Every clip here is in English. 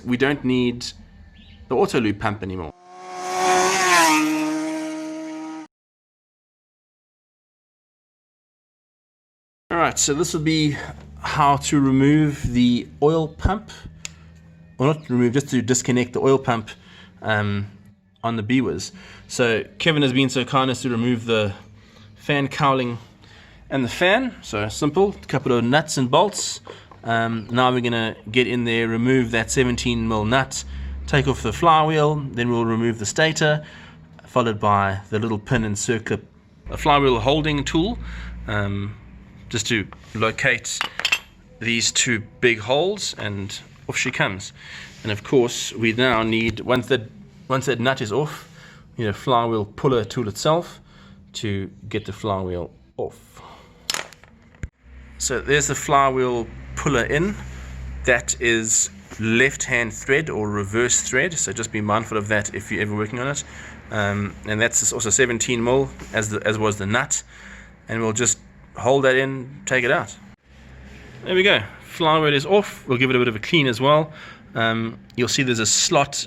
we don't need the Autolube pump anymore. Alright, so this will be how to remove the oil pump, or not remove, just to disconnect the oil pump on the BWS. So Kevin has been so kind as to remove the fan cowling and the fan. So simple, a couple of nuts and bolts. Now we're going to get in there, remove that 17mm nut, take off the flywheel, then we'll remove the stator, followed by the little pin and circlip, a flywheel holding tool, just to locate these two big holes, and off she comes. And of course we now need, once that nut is off, we need a flywheel puller tool itself to get the flywheel off. So there's the flywheel puller in. That is left hand thread or reverse thread, so just be mindful of that if you're ever working on it. And that's also 17mm as was the nut, and we'll just hold that in, take it out. There we go, flywheel is off. We'll give it a bit of a clean as well. You'll see there's a slot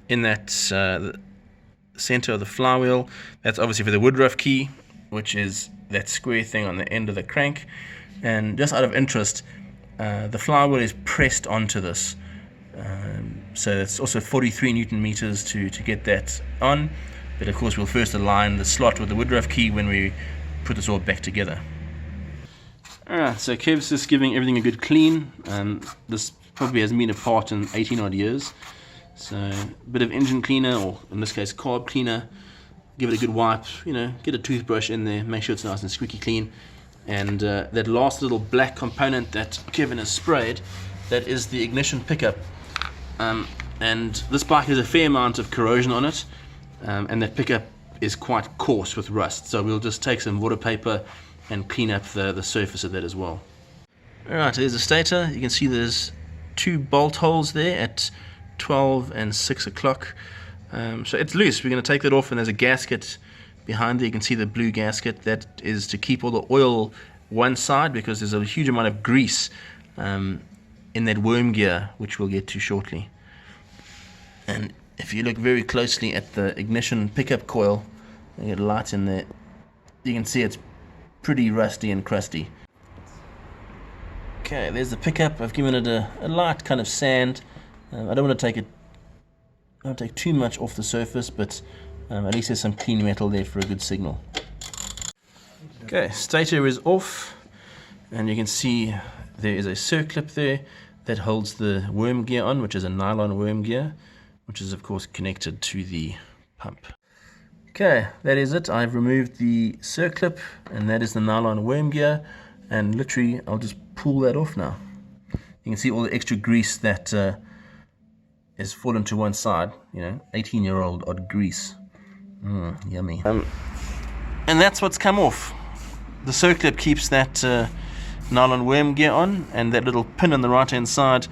in that the center of the flywheel. That's obviously for the Woodruff key, which is that square thing on the end of the crank. And just out of interest, the flywheel is pressed onto this, so it's also 43 Newton meters to get that on. But of course we'll first align the slot with the Woodruff key when we put this all back together. Alright, so Kev's just giving everything a good clean. This probably hasn't been apart in 18 odd years, so a bit of engine cleaner, or in this case carb cleaner. Give it a good wipe, get a toothbrush in there, make sure it's nice and squeaky clean. And that last little black component that Kevin has sprayed, that is the ignition pickup. And this bike has a fair amount of corrosion on it, and that pickup is quite coarse with rust. So we'll just take some water paper and clean up the surface of that as well. Alright, there's the stator. You can see there's two bolt holes there at 12 and 6 o'clock. So it's loose. We're going to take that off, and there's a gasket behind there. You can see the blue gasket. That is to keep all the oil one side, because there's a huge amount of grease in that worm gear, which we'll get to shortly. And if you look very closely at the ignition pickup coil, you get light in there, you can see it's pretty rusty and crusty. Okay, there's the pickup. I've given it a light kind of sand. I don't want to take too much off the surface, but at least there's some clean metal there for a good signal. Okay, stator is off, and you can see there is a circlip there that holds the worm gear on, which is a nylon worm gear, which is of course connected to the pump. Okay, that is it. I've removed the circlip, and that is the nylon worm gear, and literally I'll just pull that off now. You can see all the extra grease that has fallen to one side, 18-year-old odd grease. Yummy. And that's what's come off. The circlip keeps that nylon worm gear on, and that little pin on the right hand side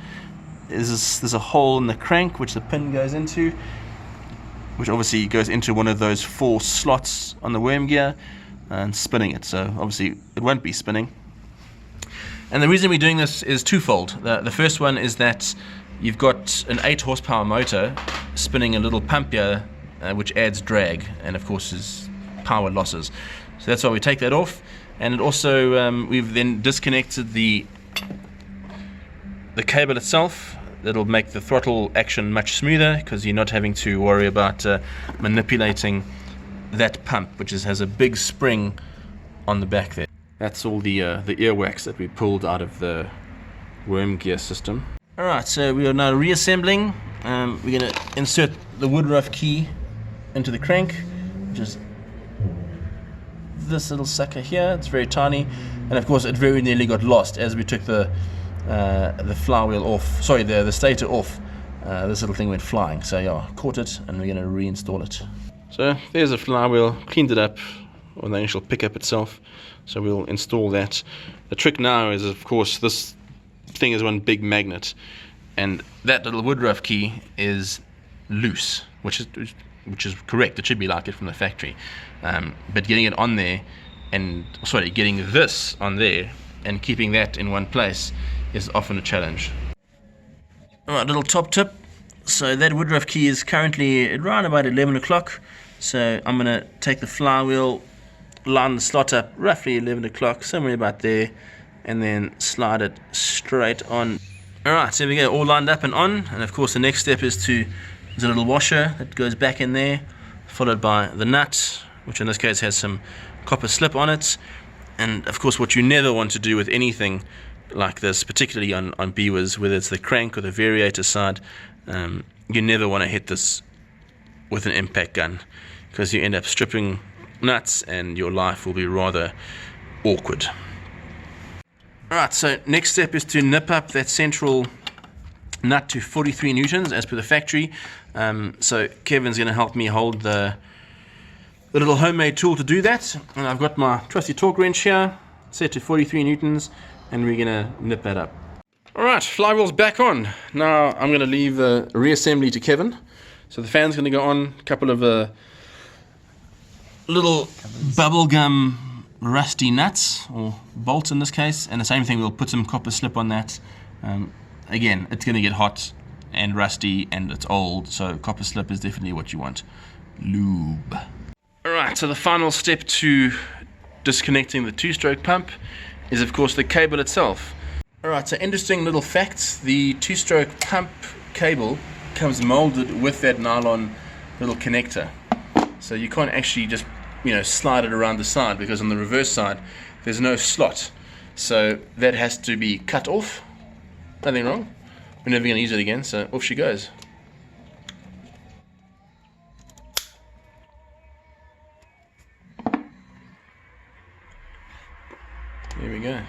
there's a hole in the crank which the pin goes into, which obviously goes into one of those 4 slots on the worm gear and spinning it. So obviously it won't be spinning. And the reason we're doing this is twofold. The first one is that you've got an 8 horsepower motor spinning a little pump here, which adds drag and of course is power losses. So that's why we take that off. And it also we've then disconnected the cable itself. That'll make the throttle action much smoother, because you're not having to worry about manipulating that pump, which has a big spring on the back there. That's all the earwax that we pulled out of the worm gear system. Alright, so we are now reassembling. We're going to insert the Woodruff key into the crank, which is this little sucker here. It's very tiny, and of course it very nearly got lost as we took the flywheel off, sorry, the stator off. This little thing went flying, so yeah, caught it, and we're going to reinstall it. So there's the flywheel, cleaned it up on the initial pickup itself, so we'll install that. The trick now is, of course, this thing is one big magnet, and that little Woodruff key is loose, which is correct. It should be like it from the factory, but getting it on there, getting this on there and keeping that in one place is often a challenge. Alright, little top tip. So that Woodruff key is currently around about 11 o'clock. So I'm going to take the flywheel, line the slot up roughly 11 o'clock, somewhere about there, and then slide it straight on. Alright, so there we go, all lined up and on. And of course the next step is there's a little washer that goes back in there, followed by the nut, which in this case has some copper slip on it. And of course what you never want to do with anything like this, particularly on BWS, whether it's the crank or the variator side, you never want to hit this with an impact gun, because you end up stripping nuts and your life will be rather awkward. Alright, so next step is to nip up that central nut to 43 newtons as per the factory. So Kevin's going to help me hold the little homemade tool to do that, and I've got my trusty torque wrench here set to 43 newtons, and we're going to nip that up. Alright, flywheel's back on. Now I'm going to leave the reassembly to Kevin. So the fan's going to go on, a couple of little bubblegum rusty nuts, or bolts in this case, and the same thing, we'll put some copper slip on that. Again, it's going to get hot and rusty and it's old, so copper slip is definitely what you want. Lube. Alright, so the final step to disconnecting the two-stroke pump is of course the cable itself. Alright, so interesting little facts. The two-stroke pump cable comes molded with that nylon little connector. So you can't actually just, slide it around the side, because on the reverse side there's no slot. So that has to be cut off. Nothing wrong. We're never going to use it again, so off she goes. There we go.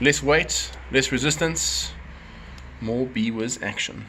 Less weight, less resistance, more BWS action.